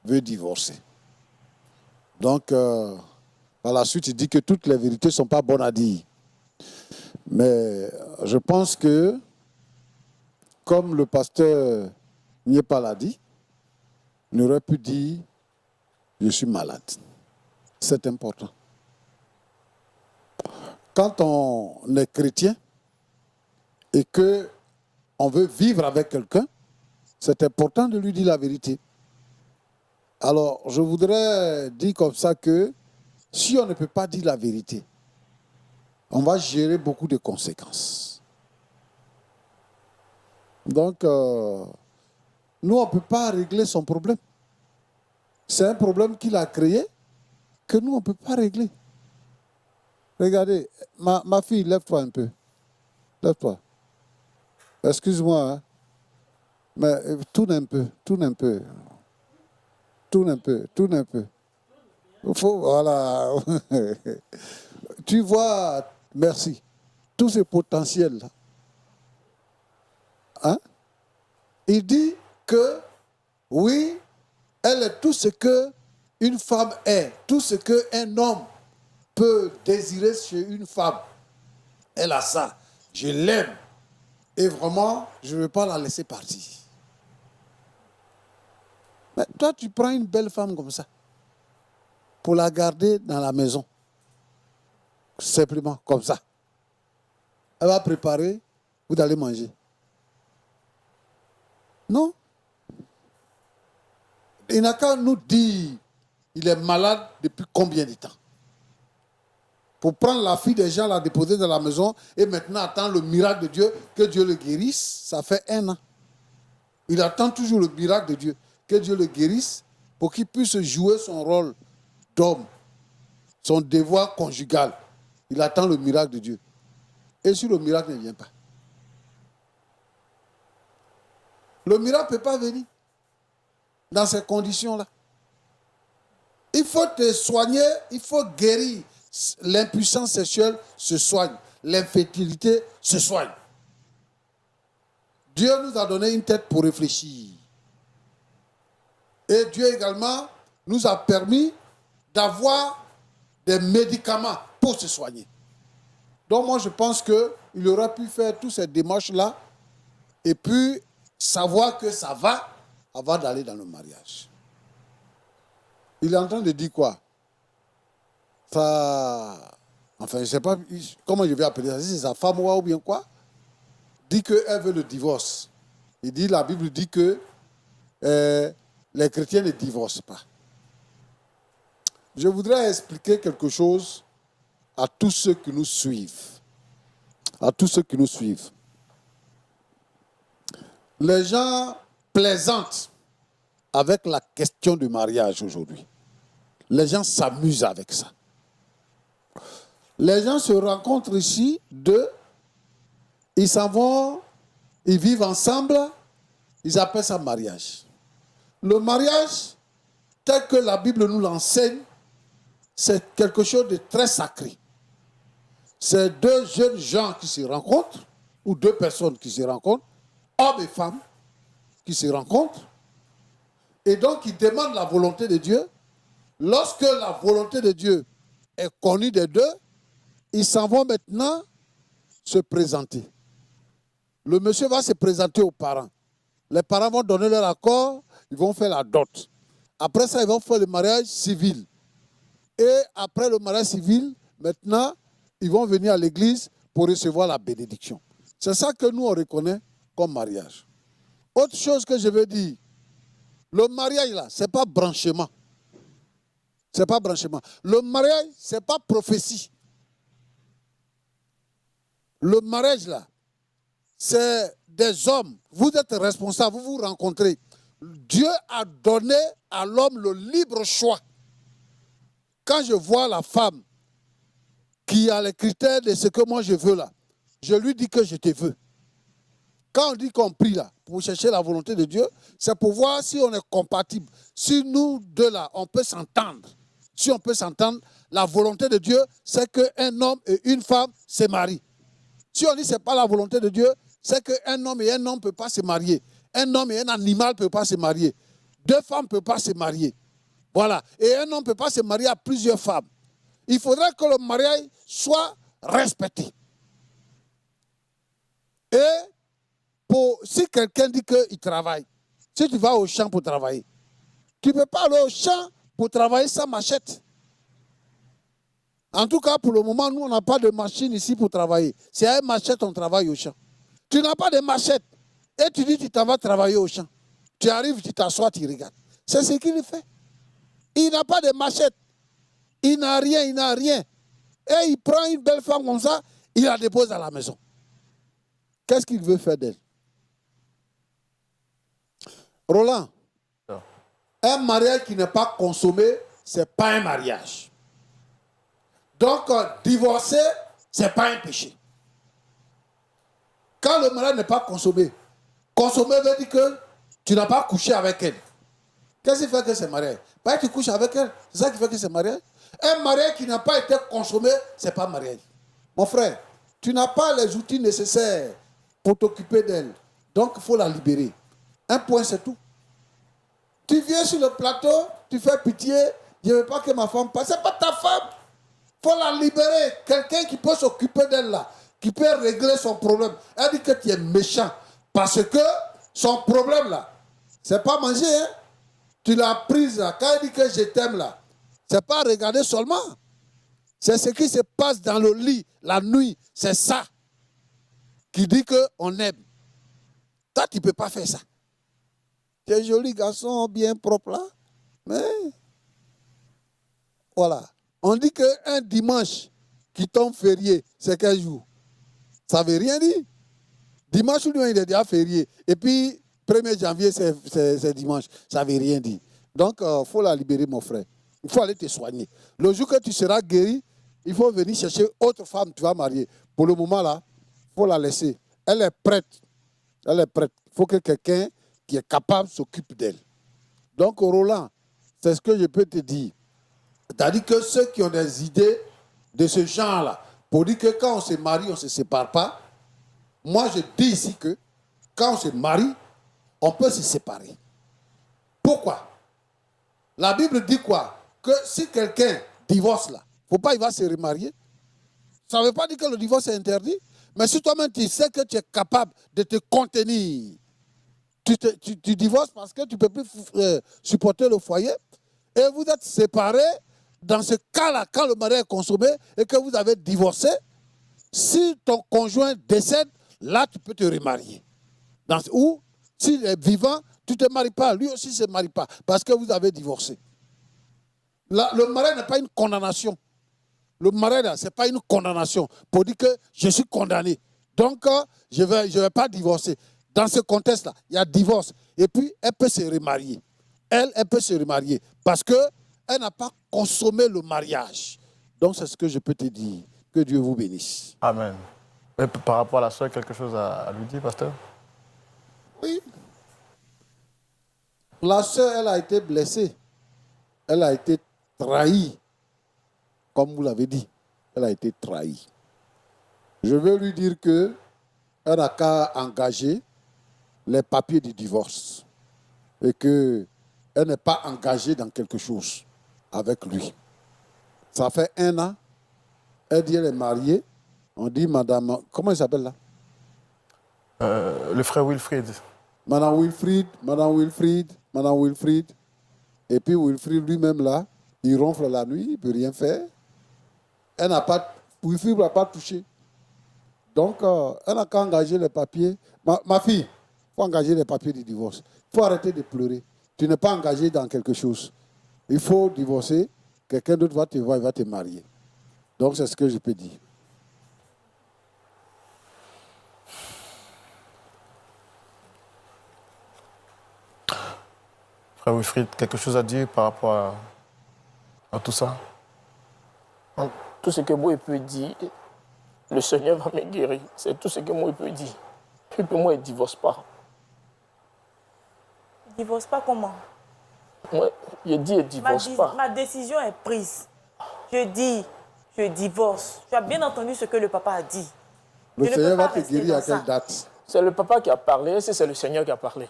veut divorcer. Donc, par la suite, il dit que toutes les vérités ne sont pas bonnes à dire. Mais je pense que, comme le pasteur Nyepa l'a dit, il aurait pu dire « je suis malade ». C'est important. Quand on est chrétien et qu'on veut vivre avec quelqu'un, c'est important de lui dire la vérité. Alors, je voudrais dire comme ça que si on ne peut pas dire la vérité, on va gérer beaucoup de conséquences. Donc, nous, on ne peut pas régler son problème. C'est un problème qu'il a créé que nous, on ne peut pas régler. Regardez, ma fille, lève-toi un peu. Lève-toi. Excuse-moi, hein. Mais tourne un peu, tourne un peu. Tourne un peu, tourne un peu. Voilà. Tu vois, merci, tout ce potentiel-là. Hein? Il dit que, oui, elle est tout ce qu'une femme est, tout ce qu'un homme peut désirer chez une femme. Elle a ça. Je l'aime. Et vraiment, je ne veux pas la laisser partir. Mais toi, tu prends une belle femme comme ça pour la garder dans la maison. Simplement, comme ça. Elle va préparer, vous allez manger. Non. Il n'a qu'à nous dire, il est malade depuis combien de temps? Pour prendre la fille des gens, la déposer dans la maison et maintenant attendre le miracle de Dieu, que Dieu le guérisse, ça fait 1 an. Il attend toujours le miracle de Dieu, que Dieu le guérisse pour qu'il puisse jouer son rôle d'homme, son devoir conjugal. Il attend le miracle de Dieu. Et si le miracle ne vient pas, le miracle ne peut pas venir dans ces conditions-là. Il faut te soigner, il faut guérir. l'impuissance sexuelle se soigne. L'infertilité se soigne. Dieu nous a donné une tête pour réfléchir. Et Dieu également nous a permis d'avoir des médicaments pour se soigner. Donc moi, je pense qu'il aurait pu faire toutes ces démarches-là et puis savoir que ça va avant d'aller dans le mariage. Il est en train de dire quoi? Enfin, je ne sais pas comment je vais appeler ça. Si c'est sa femme ou bien quoi? Dit qu'elle veut le divorce. La Bible dit que les chrétiens ne divorcent pas. Je voudrais expliquer quelque chose à tous ceux qui nous suivent. À tous ceux qui nous suivent. Les gens plaisantent avec la question du mariage aujourd'hui. Les gens s'amusent avec ça. Les gens se rencontrent ici, ils s'en vont, ils vivent ensemble, ils appellent ça mariage. Le mariage, tel que la Bible nous l'enseigne, c'est quelque chose de très sacré. C'est deux jeunes gens qui se rencontrent, ou deux personnes qui se rencontrent, hommes et femmes qui se rencontrent, et donc ils demandent la volonté de Dieu. Lorsque la volonté de Dieu est connue des deux, ils s'en vont maintenant se présenter. Le monsieur va se présenter aux parents. Les parents vont donner leur accord, ils vont faire la dot. Après ça, ils vont faire le mariage civil. Et après le mariage civil, maintenant, ils vont venir à l'église pour recevoir la bénédiction. C'est ça que nous, on reconnaît comme mariage. Autre chose que je veux dire, le mariage là, ce n'est pas branchement. Ce n'est pas branchement. Le mariage, ce n'est pas prophétie. Le mariage là, c'est des hommes. Vous êtes responsables, vous vous rencontrez. Dieu a donné à l'homme le libre choix. Quand je vois la femme qui a les critères de ce que moi je veux là, je lui dis que je te veux. Quand on dit qu'on prie là, pour chercher la volonté de Dieu, c'est pour voir si on est compatible. Si nous deux là, on peut s'entendre. Si on peut s'entendre, la volonté de Dieu, c'est qu'un homme et une femme se marient. Si on dit que ce n'est pas la volonté de Dieu, c'est qu'un homme et un homme ne peuvent pas se marier. Un homme et un animal ne peuvent pas se marier. Deux femmes ne peuvent pas se marier. Voilà. Et un homme ne peut pas se marier à plusieurs femmes. Il faudrait que le mariage soit respecté. Et si quelqu'un dit qu'il travaille, si tu vas au champ pour travailler, tu ne peux pas aller au champ pour travailler sans machette. En tout cas, pour le moment, nous, on n'a pas de machine ici pour travailler. C'est à une machette qu'on travaille au champ. Tu n'as pas de machette. Et tu dis que tu t'en vas travailler au champ. Tu arrives, tu t'assois, tu regardes. C'est ce qu'il fait. Il n'a pas de machette. Il n'a rien, il n'a rien. Et il prend une belle femme comme ça, il la dépose à la maison. Qu'est-ce qu'il veut faire d'elle? Roland, un mariage qui n'est pas consommé, ce n'est pas un mariage. Donc, divorcer, ce n'est pas un péché. Quand le mariage n'est pas consommé, consommer veut dire que tu n'as pas couché avec elle. Qu'est-ce qui fait que c'est mariage? Pas que tu couches avec elle, c'est ça qui fait que c'est mariage. Un mariage qui n'a pas été consommé, ce n'est pas mariage. Mon frère, tu n'as pas les outils nécessaires pour t'occuper d'elle. Donc, il faut la libérer. Un point, c'est tout. Tu viens sur le plateau, tu fais pitié, je ne veux pas que ma femme passe. Ce n'est pas ta femme. Il faut la libérer. Quelqu'un qui peut s'occuper d'elle là, qui peut régler son problème. Elle dit que tu es méchant. Parce que son problème là, ce n'est pas manger. Hein? Tu l'as prise là. Quand elle dit que je t'aime là, ce n'est pas regarder seulement. C'est ce qui se passe dans le lit, la nuit. C'est ça qui dit qu'on aime. Toi, tu ne peux pas faire ça. Tu es joli garçon, bien propre là. Mais, voilà. On dit qu'un dimanche qui tombe férié, c'est quel jour? Ça ne veut rien dire. Dimanche, il est déjà férié. Et puis, 1er janvier, c'est dimanche. Ça ne veut rien dire. Donc, il faut la libérer, mon frère. Il faut aller te soigner. Le jour que tu seras guéri, il faut venir chercher autre femme, tu vas marier. Pour le moment, là, il faut la laisser. Elle est prête. Elle est prête. Il faut que quelqu'un qui est capable s'occupe d'elle. Donc, Roland, c'est ce que je peux te dire. C'est-à-dire que ceux qui ont des idées de ce genre-là, pour dire que quand on se marie, on ne se sépare pas, moi je dis ici que quand on se marie, on peut se séparer. Pourquoi? La Bible dit quoi? Que si quelqu'un divorce là, faut pas il va se remarier. Ça ne veut pas dire que le divorce est interdit, mais si toi-même tu sais que tu es capable de te contenir, tu divorces parce que tu ne peux plus supporter le foyer, et vous êtes séparés, dans ce cas-là, quand le mariage est consommé et que vous avez divorcé, si ton conjoint décède, là tu peux te remarier. Ou s'il est vivant, tu ne te maries pas, lui aussi ne se marie pas, parce que vous avez divorcé. Là, le mariage n'est pas une condamnation. Le mariage, ce n'est pas une condamnation pour dire que je suis condamné. Donc, je ne vais pas divorcer. Dans ce contexte-là, il y a divorce. Et puis, elle peut se remarier. Elle peut se remarier parce qu'elle n'a pas consommé le mariage. Donc, c'est ce que je peux te dire. Que Dieu vous bénisse. Amen. Et par rapport à la soeur, quelque chose à lui dire, pasteur? Oui. La soeur, elle a été blessée. Elle a été trahie. Comme vous l'avez dit, elle a été trahie. Je veux lui dire qu'elle n'a qu'à engager les papiers du divorce et qu'elle n'est pas engagée dans quelque chose avec lui. Ça fait 1 an, elle dit qu'elle est mariée. On dit madame, comment elle s'appelle là? Le frère Wilfried. Madame Wilfried. Et puis Wilfried lui-même là, il ronfle la nuit, il ne peut rien faire. Wilfried ne l'a pas touché. Donc, elle n'a qu'à engager les papiers. Ma fille, il faut engager les papiers du divorce. Il faut arrêter de pleurer. Tu n'es pas engagé dans quelque chose. Il faut divorcer. Quelqu'un d'autre va te voir, il va te marier. Donc, c'est ce que je peux dire. Frère Wilfried, quelque chose à dire par rapport à tout ça? Tout ce que moi je peux dire, le Seigneur va me guérir. C'est tout ce que moi je peux dire. Et puis moi, il ne divorce pas. Divorce pas comment? Moi, je dis, il ne divorce pas. Ma décision est prise. Je dis, je divorce. Tu as bien entendu ce que le papa a dit. Le Seigneur va te guérir à quelle date? C'est le papa qui a parlé, c'est le Seigneur qui a parlé.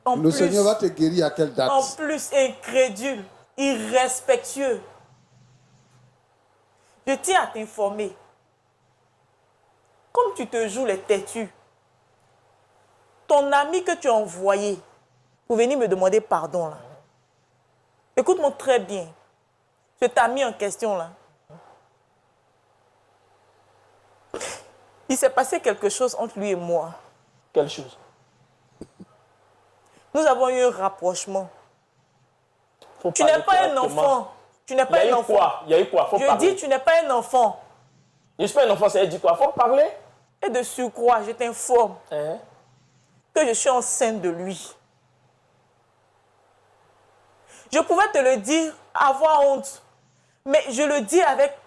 Le Seigneur va te guérir à quelle date? En plus, incrédule, irrespectueux. Je tiens à t'informer. Comme tu te joues les têtus, ton ami que tu as envoyé pour venir me demander pardon, là. Écoute-moi très bien. Cet ami en question, là. Il s'est passé quelque chose entre lui et moi. Quelle chose? Nous avons eu un rapprochement. Tu n'es pas un enfant. Tu n'es pas un enfant. Il y a eu quoi? Faut Je parler. dis, tu n'es pas un enfant. Je ne suis pas un enfant, ça veut dire quoi? Faut parler. Et de surcroît, je t'informe que je suis enceinte de lui. Je pouvais te le dire, avoir honte. Mais je le dis avec...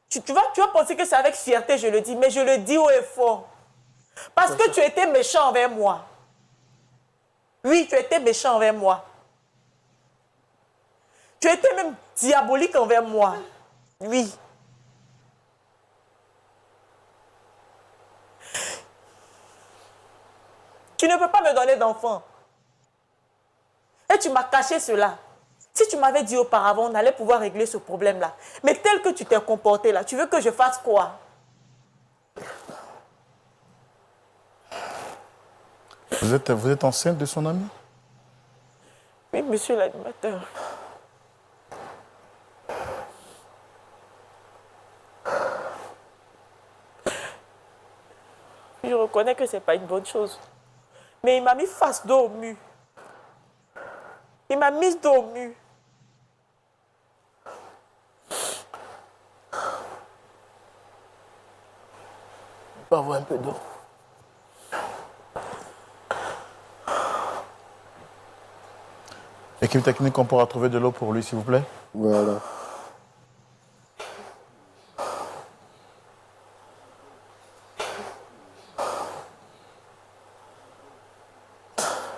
Tu vas penser que c'est avec fierté, je le dis. Mais je le dis haut et fort. Parce que tu étais méchant envers moi. Oui, tu étais méchant envers moi. Tu étais même diabolique envers moi. Oui. Tu ne peux pas me donner d'enfant. Et tu m'as caché cela. Si tu m'avais dit auparavant, on allait pouvoir régler ce problème-là. Mais tel que tu t'es comporté là, tu veux que je fasse quoi? Vous êtes enceinte de son ami? Oui, monsieur l'animateur. Je reconnais que ce n'est pas une bonne chose. Mais il m'a mis face dos au mur. Il m'a mis dos au mur. On peut avoir un peu d'eau. Équipe technique, on pourra trouver de l'eau pour lui, s'il vous plaît. Voilà.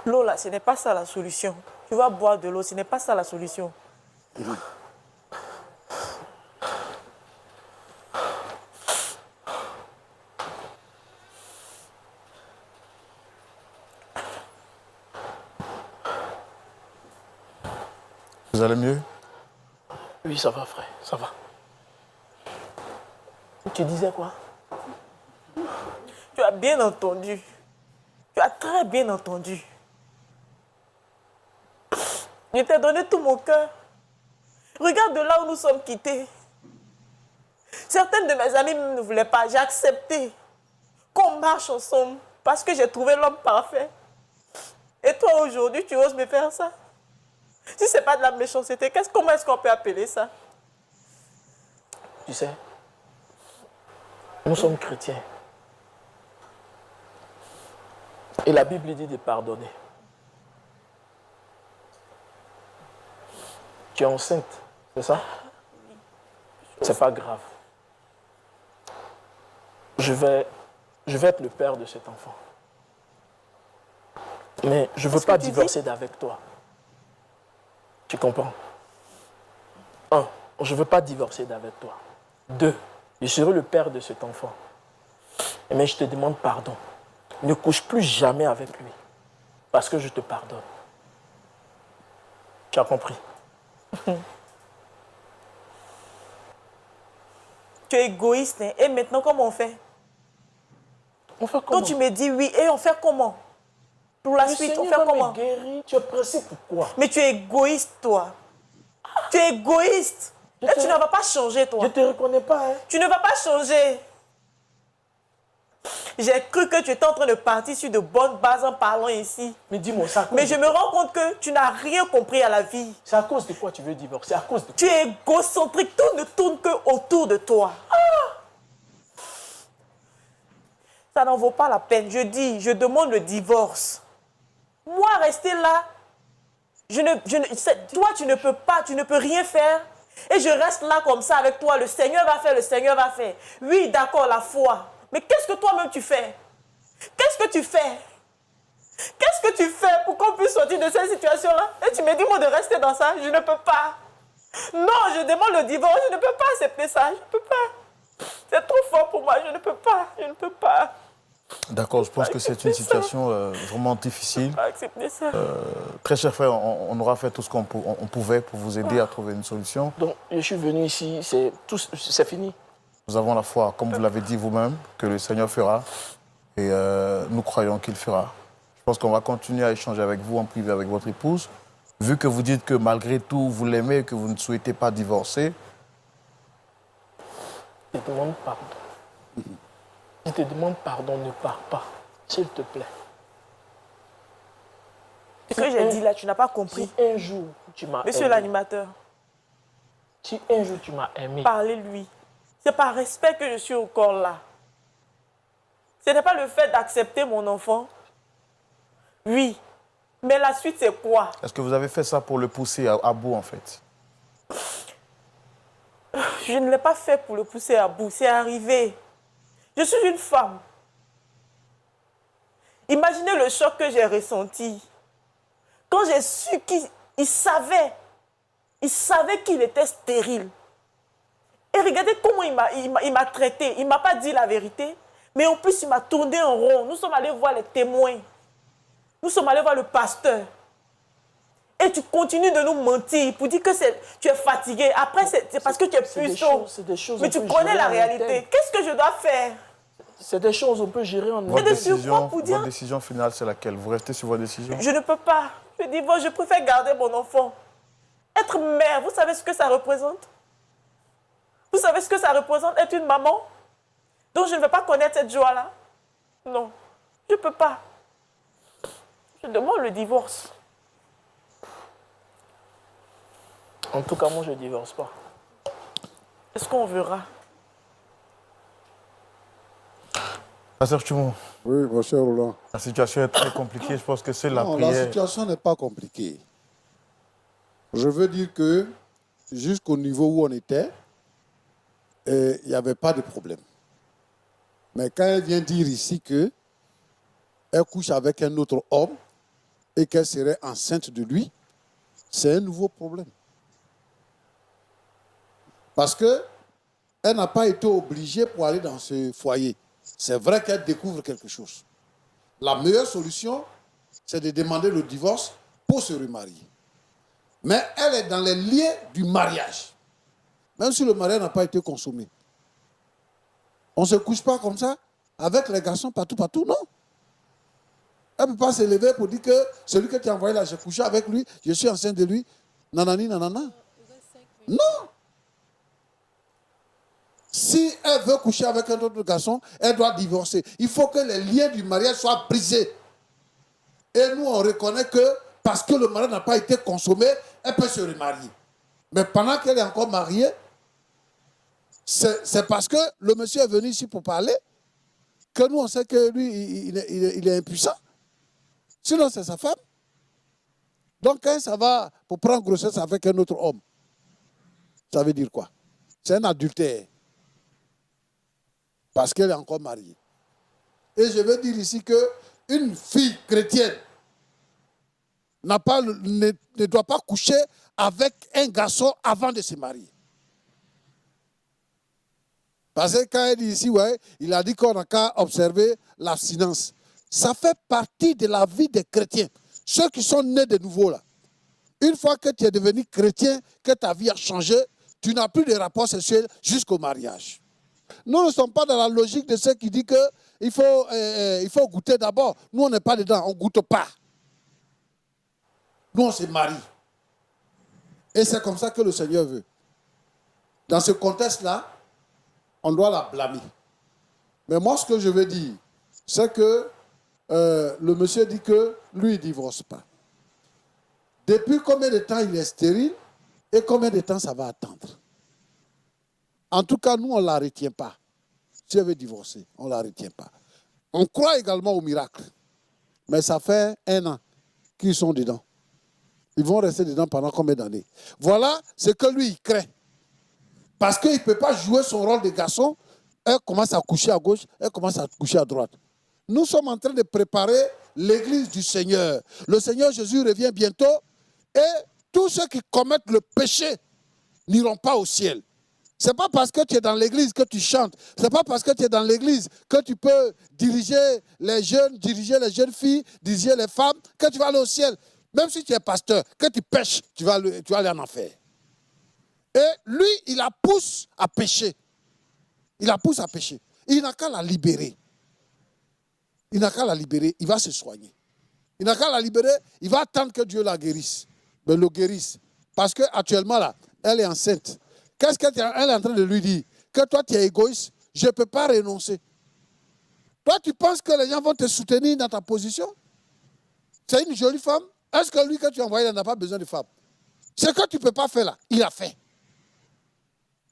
L'eau là, ce n'est pas ça la solution. Tu vas boire de l'eau, ce n'est pas ça la solution. Vous allez mieux? Oui, ça va, frère, ça va. Tu disais quoi? Tu as bien entendu. Tu as très bien entendu. Je t'ai donné tout mon cœur. Regarde de là où nous sommes quittés. Certaines de mes amies ne voulaient pas. J'ai accepté qu'on marche ensemble parce que j'ai trouvé l'homme parfait. Et toi, aujourd'hui, tu oses me faire ça? Si ce n'est pas de la méchanceté, comment est-ce qu'on peut appeler ça? Tu sais, nous sommes chrétiens. Et la Bible dit de pardonner. Tu es enceinte, c'est ça? C'est pas grave. Je vais être le père de cet enfant. Mais je ne veux pas divorcer d'avec toi. Tu comprends? 1, je ne veux pas divorcer d'avec toi. 2, je serai le père de cet enfant. Mais je te demande pardon. Ne couche plus jamais avec lui. Parce que je te pardonne. Tu as compris? Tu es égoïste. Hein? Et maintenant, comment on fait? On fait comment? Quand tu me dis oui, et on fait comment? Pour la suite, on fait comment? Guéri, tu es pressé pourquoi? Mais tu es égoïste, toi. Tu es égoïste. Et tu ne vas pas changer, toi. Je ne te reconnais pas. Hein? Tu ne vas pas changer. J'ai cru que tu étais en train de partir sur de bonnes bases en parlant ici. Mais dis-moi ça. Mais je me rends compte que tu n'as rien compris à la vie. C'est à cause de quoi tu veux divorcer? À cause de... Tu es égocentrique. Tout ne tourne que autour de toi. Ça n'en vaut pas la peine. Je demande le divorce. Moi, rester là, toi, tu ne peux pas, tu ne peux rien faire. Et je reste là comme ça avec toi. Le Seigneur va faire, le Seigneur va faire. Oui, d'accord, la foi. Mais qu'est-ce que toi-même tu fais? Qu'est-ce que tu fais? Qu'est-ce que tu fais pour qu'on puisse sortir de cette situation-là? Et tu me dis, moi, de rester dans ça? Je ne peux pas. Non, je demande le divorce. Je ne peux pas accepter ça. Je ne peux pas. C'est trop fort pour moi. Je ne peux pas. Je ne peux pas. D'accord, je pense que c'est une situation vraiment difficile. Accepter ça. Très cher frère, on aura fait tout ce qu'on pouvait pour vous aider à trouver une solution. Donc, je suis venu ici, c'est fini. Nous avons la foi, comme vous l'avez dit vous-même, que le Seigneur fera. Et nous croyons qu'il fera. Je pense qu'on va continuer à échanger avec vous en privé, avec votre épouse. Vu que vous dites que malgré tout, vous l'aimez et que vous ne souhaitez pas divorcer. Je te demande pardon. Je te demande pardon, ne pars pas. S'il te plaît. Ce que j'ai dit là, tu n'as pas compris. Si un jour tu m'as aimé. Monsieur l'animateur. Si un jour tu m'as aimé. Parlez-lui. C'est par respect que je suis encore là. Ce n'est pas le fait d'accepter mon enfant. Oui. Mais la suite, c'est quoi? Est-ce que vous avez fait ça pour le pousser à bout, en fait? Je ne l'ai pas fait pour le pousser à bout. C'est arrivé. Je suis une femme. Imaginez le choc que j'ai ressenti. Quand j'ai su qu'il savait qu'il était stérile. Et regardez comment il m'a traité. Il ne m'a pas dit la vérité. Mais en plus, il m'a tourné en rond. Nous sommes allés voir les témoins. Nous sommes allés voir le pasteur. Et tu continues de nous mentir pour dire que tu es fatigué. Après, c'est parce que tu es puissant. Mais tu connais la réalité. Qu'est-ce que je dois faire? C'est des choses qu'on peut gérer en Votre décision finale, c'est laquelle? Vous restez sur votre décision? Je ne peux pas. Je dis, bon, je préfère garder mon enfant. Être mère, vous savez ce que ça représente? Vous savez ce que ça représente, être une maman? Donc je ne veux pas connaître cette joie-là. Non, je ne peux pas. Je demande le divorce. En tout cas, moi, je ne divorce pas. Est-ce qu'on verra? Pasteur Chumou. Oui, mon cher Roland. La situation est très compliquée. Je pense que c'est la prière. La situation n'est pas compliquée. Je veux dire que jusqu'au niveau où on était, il n'y avait pas de problème. Mais quand elle vient dire ici qu'elle couche avec un autre homme et qu'elle serait enceinte de lui, c'est un nouveau problème. Parce qu'elle n'a pas été obligée pour aller dans ce foyer. C'est vrai qu'elle découvre quelque chose. La meilleure solution, c'est de demander le divorce pour se remarier. Mais elle est dans les liens du mariage. Même si le mariage n'a pas été consommé. On ne se couche pas comme ça avec les garçons partout, non. Elle ne peut pas se lever pour dire que celui que tu as envoyé là, j'ai couché avec lui, je suis enceinte de lui. Nanani, nanana. Non. Si elle veut coucher avec un autre garçon, elle doit divorcer. Il faut que les liens du mariage soient brisés. Et nous, on reconnaît que parce que le mariage n'a pas été consommé, elle peut se remarier. Mais pendant qu'elle est encore mariée, c'est parce que le monsieur est venu ici pour parler que nous, on sait que lui, il est impuissant. Sinon, c'est sa femme. Donc, quand ça va pour prendre grossesse avec un autre homme, ça veut dire quoi? C'est un adultère. Parce qu'elle est encore mariée. Et je veux dire ici qu'une fille chrétienne ne doit pas coucher avec un garçon avant de se marier. Parce que quand elle dit ici, ouais, il a dit qu'on n'a qu'à observer l'abstinence. Ça fait partie de la vie des chrétiens. Ceux qui sont nés de nouveau là. Une fois que tu es devenu chrétien, que ta vie a changé, tu n'as plus de rapports sexuels jusqu'au mariage. Nous ne sommes pas dans la logique de ceux qui disent qu'il faut goûter d'abord. Nous, on n'est pas dedans, on ne goûte pas. Nous, on se marie. Et c'est comme ça que le Seigneur veut. Dans ce contexte-là, on doit la blâmer. Mais moi, ce que je veux dire, c'est que le monsieur dit que lui, il ne divorce pas. Depuis combien de temps il est stérile et combien de temps ça va attendre? En tout cas, nous, on ne la retient pas. Si elle veut divorcer, on ne la retient pas. On croit également au miracle. Mais ça fait 1 an qu'ils sont dedans. Ils vont rester dedans pendant combien d'années? Voilà ce que lui, il craint. Parce qu'il ne peut pas jouer son rôle de garçon. Elle commence à coucher à gauche, elle commence à coucher à droite. Nous sommes en train de préparer l'église du Seigneur. Le Seigneur Jésus revient bientôt et tous ceux qui commettent le péché n'iront pas au ciel. Ce n'est pas parce que tu es dans l'église que tu chantes. Ce n'est pas parce que tu es dans l'église que tu peux diriger les jeunes filles, diriger les femmes, que tu vas aller au ciel. Même si tu es pasteur, que tu pêches, tu vas aller en enfer. Et lui, il la pousse à pécher. Il la pousse à pécher. Il n'a qu'à la libérer. Il n'a qu'à la libérer, il va se soigner. Il n'a qu'à la libérer, il va attendre que Dieu la guérisse. Mais le guérisse. Parce qu'actuellement, là, elle est enceinte. Qu'est-ce qu'elle est en train de lui dire? Que toi, tu es égoïste, je ne peux pas renoncer. Toi, tu penses que les gens vont te soutenir dans ta position? C'est une jolie femme. Est-ce que lui que tu as envoyé, il n'a pas besoin de femme? Ce que tu ne peux pas faire là, il a fait.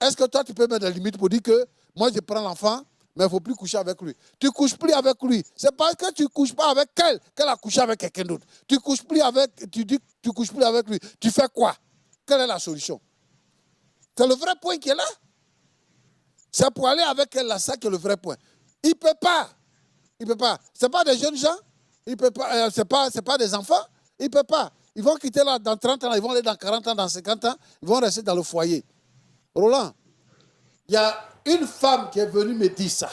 Est-ce que toi, tu peux mettre des limites pour dire que moi, je prends l'enfant, mais il ne faut plus coucher avec lui? Tu ne couches plus avec lui. C'est parce que tu ne couches pas avec elle qu'elle a couché avec quelqu'un d'autre. Tu couches plus avec lui. Tu fais quoi? Quelle est la solution? C'est le vrai point qui est là. C'est pour aller avec elle là, ça qui est le vrai point. Il ne peut pas. Il ne peut pas. Ce n'est pas des jeunes gens. Il peut pas. Ce n'est pas des enfants. Il ne peut pas. Ils vont quitter là dans 30 ans, ils vont aller dans 40 ans, dans 50 ans. Ils vont rester dans le foyer. Roland, il y a une femme qui est venue me dire ça.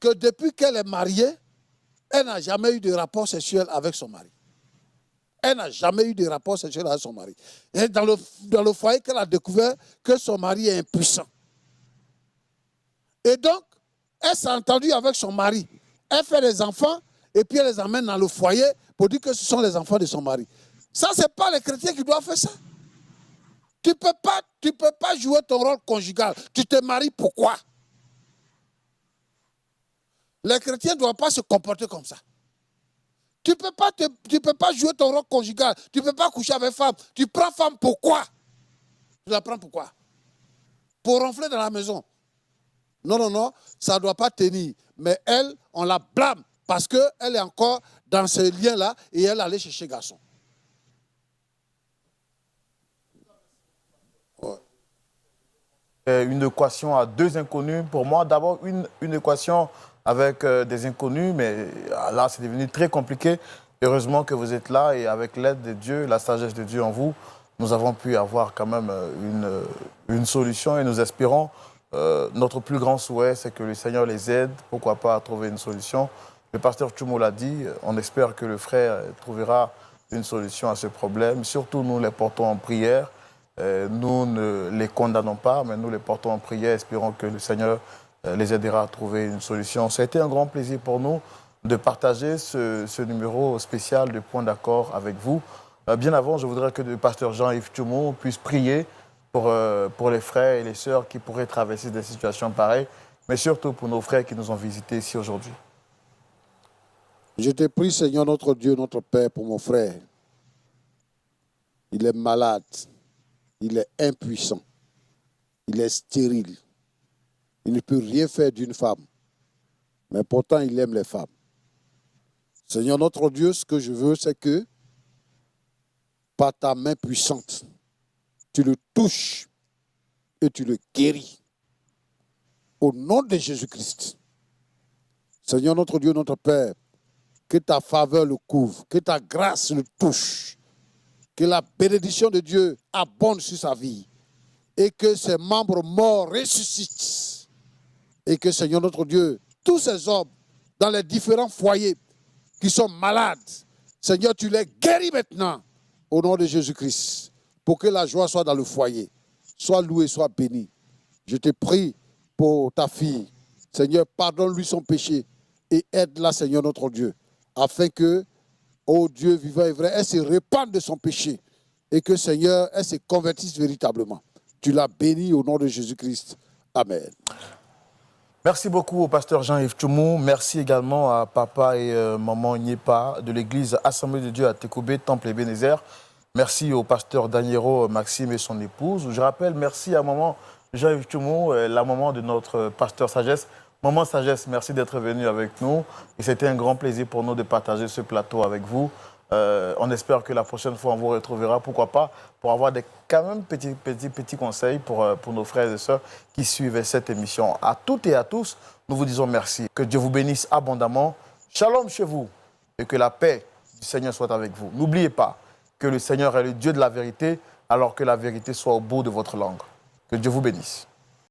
Que depuis qu'elle est mariée, elle n'a jamais eu de rapport sexuel avec son mari. Elle n'a jamais eu de rapport sexuel avec son mari. Et dans le foyer qu'elle a découvert que son mari est impuissant. Et donc, elle s'est entendue avec son mari. Elle fait des enfants et puis elle les emmène dans le foyer pour dire que ce sont les enfants de son mari. Ça, ce n'est pas les chrétiens qui doivent faire ça. Tu ne peux pas jouer ton rôle conjugal. Tu te maries pourquoi? Les chrétiens ne doivent pas se comporter comme ça. Tu ne peux pas jouer ton rôle conjugal. Tu ne peux pas coucher avec femme. Tu prends femme pourquoi? Tu la prends pourquoi? Pour ronfler dans la maison. Non, ça ne doit pas tenir. Mais elle, on la blâme parce qu'elle est encore dans ce lien-là et elle allait chercher garçon. Une équation à 2 inconnus. Pour moi, d'abord, une équation avec des inconnus, mais là, c'est devenu très compliqué. Heureusement que vous êtes là et avec l'aide de Dieu, la sagesse de Dieu en vous, nous avons pu avoir quand même une solution et nous espérons. Notre plus grand souhait, c'est que le Seigneur les aide, pourquoi pas, à trouver une solution. Le pasteur Tchoumo l'a dit, on espère que le frère trouvera une solution à ce problème. Surtout, nous les portons en prière. Nous ne les condamnons pas, mais nous les portons en prière. Espérons que le Seigneur les aidera à trouver une solution. Ça a été un grand plaisir pour nous de partager ce numéro spécial de Point d'accord avec vous. Bien avant, je voudrais que le pasteur Jean-Yves Tchoumou puisse prier pour les frères et les sœurs qui pourraient traverser des situations pareilles, mais surtout pour nos frères qui nous ont visités ici aujourd'hui. Je te prie, Seigneur, notre Dieu, notre Père, pour mon frère. Il est malade, il est impuissant, il est stérile. Il ne peut rien faire d'une femme, mais pourtant il aime les femmes. Seigneur, notre Dieu, ce que je veux, c'est que, par ta main puissante, tu le touches et tu le guéris. Au nom de Jésus-Christ. Seigneur, notre Dieu, notre Père, que ta faveur le couvre, que ta grâce le touche, que la bénédiction de Dieu abonde sur sa vie et que ses membres morts ressuscitent. Et que, Seigneur, notre Dieu, tous ces hommes dans les différents foyers qui sont malades, Seigneur, tu les guéris maintenant au nom de Jésus-Christ pour que la joie soit dans le foyer. Sois loué, sois béni. Je te prie pour ta fille. Seigneur, pardonne-lui son péché et aide-la, Seigneur, notre Dieu, afin que, ô Dieu vivant et vrai, elle se répande de son péché et que, Seigneur, elle se convertisse véritablement. Tu l'as béni au nom de Jésus-Christ. Amen. Merci beaucoup au pasteur Jean-Yves Tchoumou. Merci également à papa et maman Nyepa de l'église Assemblée de Dieu à Tekoubé, Temple Ebenezer. Merci au pasteur Daniero Maxime et son épouse. Je rappelle, merci à maman Jean-Yves Tchoumou, la maman de notre pasteur Sagesse. Maman Sagesse, merci d'être venue avec nous. Et c'était un grand plaisir pour nous de partager ce plateau avec vous. On espère que la prochaine fois, on vous retrouvera, pourquoi pas, pour avoir quand même petits conseils pour nos frères et sœurs qui suivent cette émission. À toutes et à tous, nous vous disons merci. Que Dieu vous bénisse abondamment. Shalom chez vous et que la paix du Seigneur soit avec vous. N'oubliez pas que le Seigneur est le Dieu de la vérité, alors que la vérité soit au bout de votre langue. Que Dieu vous bénisse.